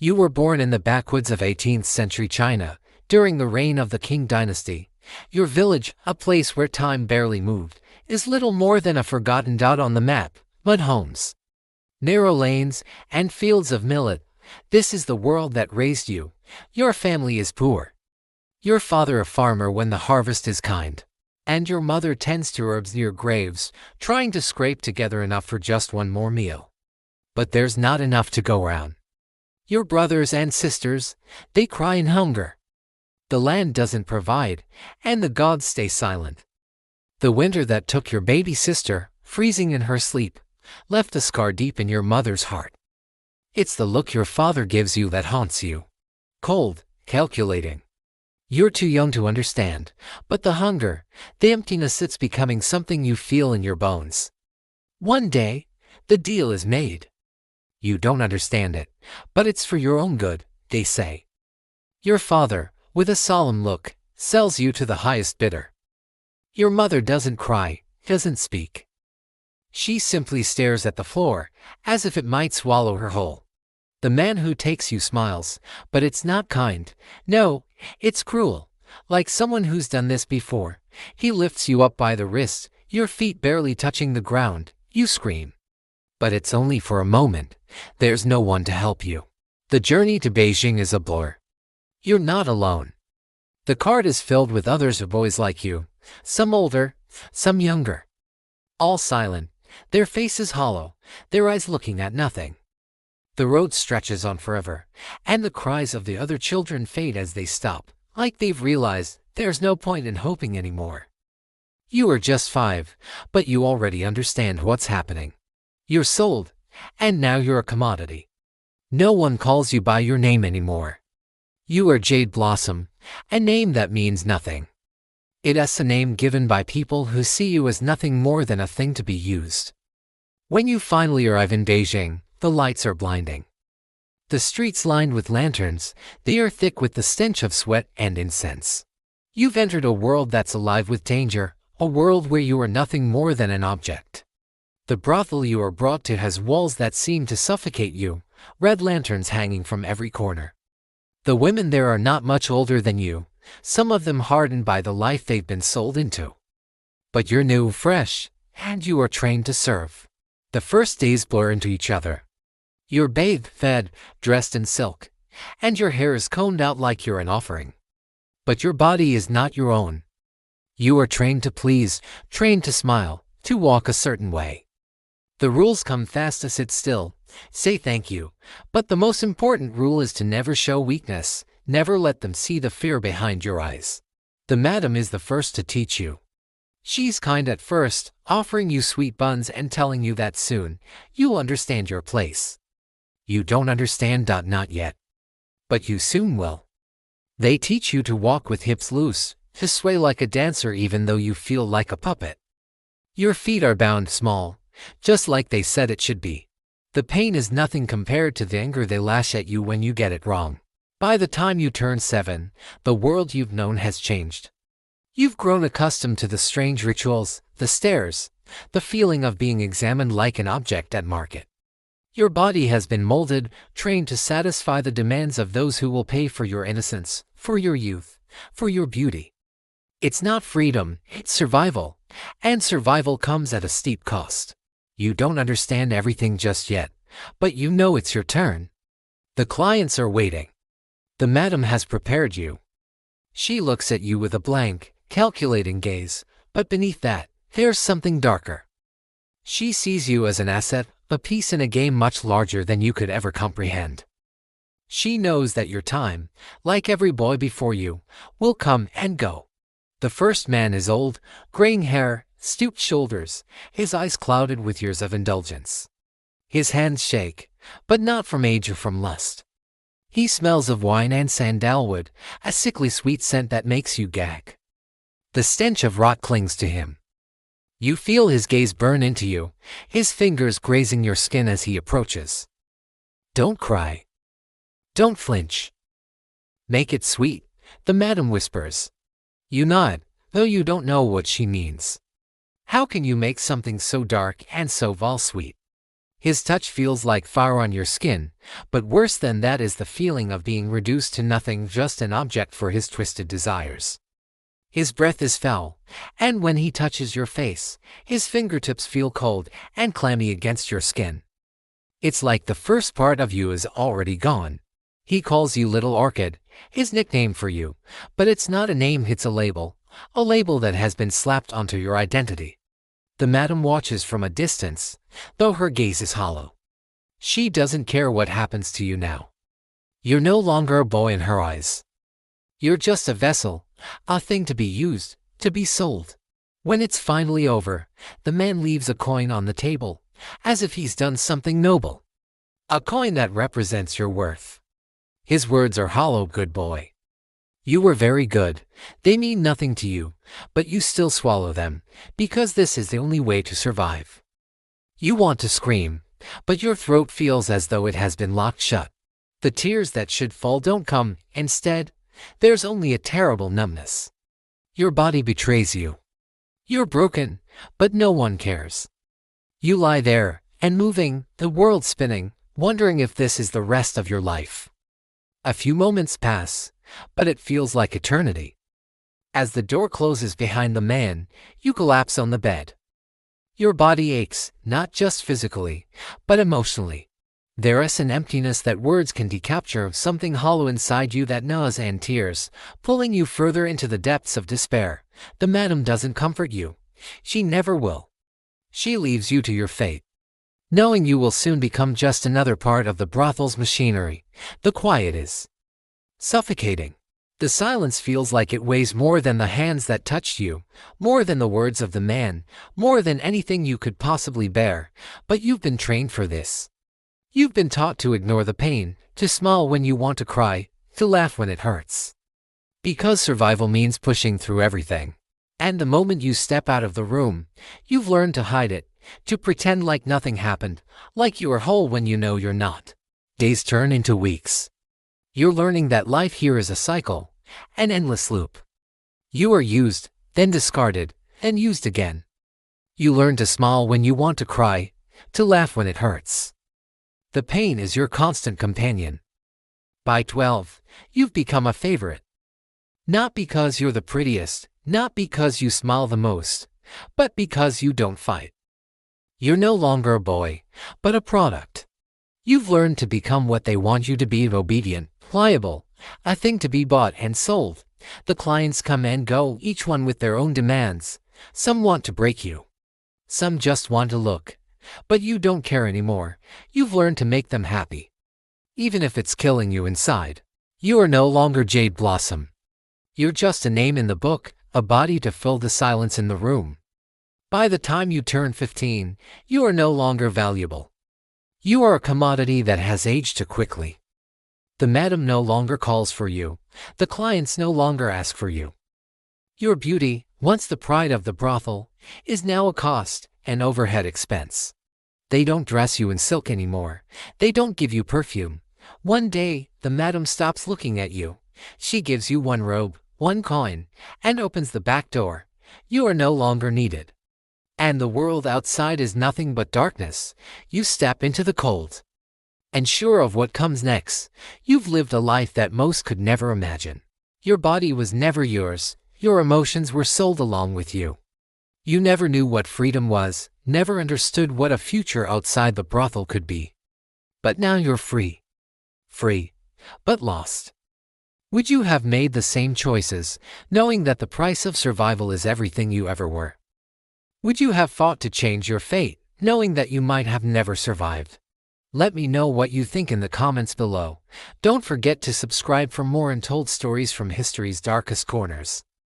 You were born in the backwoods of 18th century China, during the reign of the Qing Dynasty. Your village, a place where time barely moved, is little more than a forgotten dot on the map. Mud homes, narrow lanes, and fields of millet. This is the world that raised you. Your family is poor. Your father a farmer when the harvest is kind. And your mother tends to herbs near graves, trying to scrape together enough for just one more meal. But there's not enough to go around. Your brothers and sisters, they cry in hunger. The land doesn't provide, and the gods stay silent. The winter that took your baby sister, freezing in her sleep, left a scar deep in your mother's heart. It's the look your father gives you that haunts you. Cold, calculating. You're too young to understand, but the hunger, the emptiness, it's becoming something you feel in your bones. One day, the deal is made. You don't understand it, but it's for your own good, they say. Your father, with a solemn look, sells you to the highest bidder. Your mother doesn't cry, doesn't speak. She simply stares at the floor, as if it might swallow her whole. The man who takes you smiles, but it's not kind. No, it's cruel, like someone who's done this before. He lifts you up by the wrist, your feet barely touching the ground. You scream. But it's only for a moment. There's no one to help you. The journey to Beijing is a blur. You're not alone. The cart is filled with others of boys like you, some older, some younger. All silent, their faces hollow, their eyes looking at nothing. The road stretches on forever, and the cries of the other children fade as they stop, like they've realized there's no point in hoping anymore. You are just 5, but you already understand what's happening. You're sold, and now you're a commodity. No one calls you by your name anymore. You are Jade Blossom, a name that means nothing. It's a name given by people who see you as nothing more than a thing to be used. When you finally arrive in Beijing, the lights are blinding. The streets lined with lanterns, they are thick with the stench of sweat and incense. You've entered a world that's alive with danger, a world where you are nothing more than an object. The brothel you are brought to has walls that seem to suffocate you, red lanterns hanging from every corner. The women there are not much older than you, some of them hardened by the life they've been sold into. But you're new, fresh, and you are trained to serve. The first days blur into each other. You're bathed, fed, dressed in silk, and your hair is combed out like you're an offering. But your body is not your own. You are trained to please, trained to smile, to walk a certain way. The rules come fast to sit still, say thank you, but the most important rule is to never show weakness, never let them see the fear behind your eyes. The madam is the first to teach you. She's kind at first, offering you sweet buns and telling you that soon, you'll understand your place. You don't understand. Not yet. But you soon will. They teach you to walk with hips loose, to sway like a dancer even though you feel like a puppet. Your feet are bound small, just like they said it should be. The pain is nothing compared to the anger they lash at you when you get it wrong. By the time you turn 7, the world you've known has changed. You've grown accustomed to the strange rituals, the stares, the feeling of being examined like an object at market. Your body has been molded, trained to satisfy the demands of those who will pay for your innocence, for your youth, for your beauty. It's not freedom, it's survival, and survival comes at a steep cost. You don't understand everything just yet, but you know it's your turn. The clients are waiting. The madam has prepared you. She looks at you with a blank, calculating gaze, but beneath that, there's something darker. She sees you as an asset, a piece in a game much larger than you could ever comprehend. She knows that your time, like every boy before you, will come and go. The first man is old, graying hair, stooped shoulders, his eyes clouded with years of indulgence. His hands shake, but not from age or from lust. He smells of wine and sandalwood, a sickly sweet scent that makes you gag. The stench of rot clings to him. You feel his gaze burn into you, his fingers grazing your skin as he approaches. Don't cry. Don't flinch. Make it sweet, the madam whispers. You nod, though you don't know what she means. How can you make something so dark and so vile sweet? His touch feels like fire on your skin, but worse than that is the feeling of being reduced to nothing, just an object for his twisted desires. His breath is foul, and when he touches your face, his fingertips feel cold and clammy against your skin. It's like the first part of you is already gone. He calls you Little Orchid, his nickname for you, but it's not a name, it's a label that has been slapped onto your identity. The madam watches from a distance, though her gaze is hollow. She doesn't care what happens to you now. You're no longer a boy in her eyes. You're just a vessel, a thing to be used, to be sold. When it's finally over, the man leaves a coin on the table, as if he's done something noble. A coin that represents your worth. His words are hollow, good boy. You were very good. They mean nothing to you, but you still swallow them, because this is the only way to survive. You want to scream, but your throat feels as though it has been locked shut. The tears that should fall don't come, instead, there's only a terrible numbness. Your body betrays you. You're broken, but no one cares. You lie there, and moving, the world spinning, wondering if this is the rest of your life. A few moments pass, but it feels like eternity. As the door closes behind the man, you collapse on the bed. Your body aches, not just physically, but emotionally. There is an emptiness that words can decapture, something hollow inside you that gnaws, and tears, pulling you further into the depths of despair. The madam doesn't comfort you. She never will. She leaves you to your fate, knowing you will soon become just another part of the brothel's machinery. The quiet is suffocating. The silence feels like it weighs more than the hands that touched you, more than the words of the man, more than anything you could possibly bear. But you've been trained for this. You've been taught to ignore the pain, to smile when you want to cry, to laugh when it hurts. Because survival means pushing through everything. And the moment you step out of the room, you've learned to hide it, to pretend like nothing happened, like you are whole when you know you're not. Days turn into weeks. You're learning that life here is a cycle, an endless loop. You are used, then discarded, and used again. You learn to smile when you want to cry, to laugh when it hurts. The pain is your constant companion. By 12, you've become a favorite. Not because you're the prettiest, not because you smile the most, but because you don't fight. You're no longer a boy, but a product. You've learned to become what they want you to be: obedient, pliable, a thing to be bought and sold. The clients come and go, each one with their own demands. Some want to break you. Some just want to look. But you don't care anymore. You've learned to make them happy, even if it's killing you inside. You are no longer Jade Blossom. You're just a name in the book, a body to fill the silence in the room. By the time you turn 15, you are no longer valuable. You are a commodity that has aged too quickly. The madam no longer calls for you. The clients no longer ask for you. Your beauty, once the pride of the brothel, is now a cost, an overhead expense. They don't dress you in silk anymore. They don't give you perfume. One day, the madam stops looking at you. She gives you one robe, one coin, and opens the back door. You are no longer needed. And the world outside is nothing but darkness. You step into the cold. And sure of what comes next, you've lived a life that most could never imagine. Your body was never yours. Your emotions were sold along with you. You never knew what freedom was, never understood what a future outside the brothel could be. But now you're free. Free, but lost. Would you have made the same choices, knowing that the price of survival is everything you ever were? Would you have fought to change your fate, knowing that you might have never survived? Let me know what you think in the comments below. Don't forget to subscribe for more untold stories from history's darkest corners.